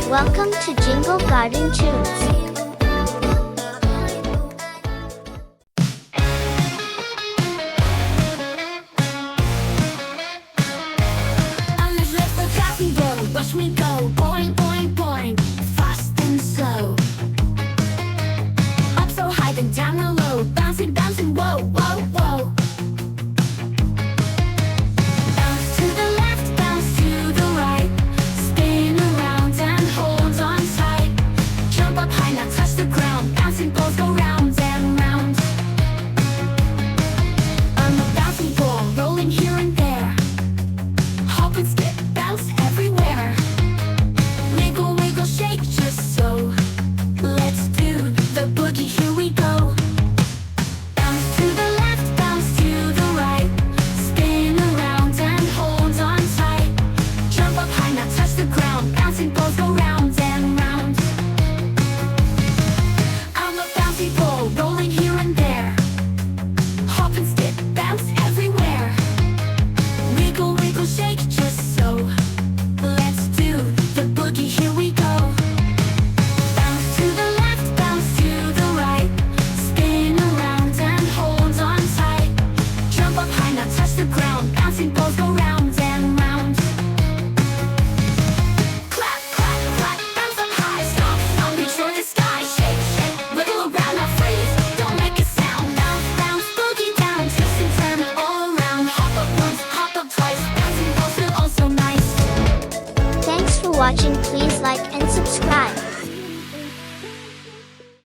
Welcome to Jingle Garden Tunes. On this little coffee road, watch me go. Boing, boing, boing, fast and slow. Up so high, then down the low. Bouncing, bouncing, whoa, whoa, whoa. Bounce to the left, bounce to the right. Spin around and hold on tight. Jump up high, now touch the ground. Bouncing balls go round and round. I'm a bouncing ball, rolling here and there. Hop and skip, bounce everywhere. Wiggle, wiggle, shake just so. Let's do the boogie, here we go. Bounce to the left, bounce to the right. Spin around and hold on tight. Jump up high, now touch the ground. Bouncing balls go round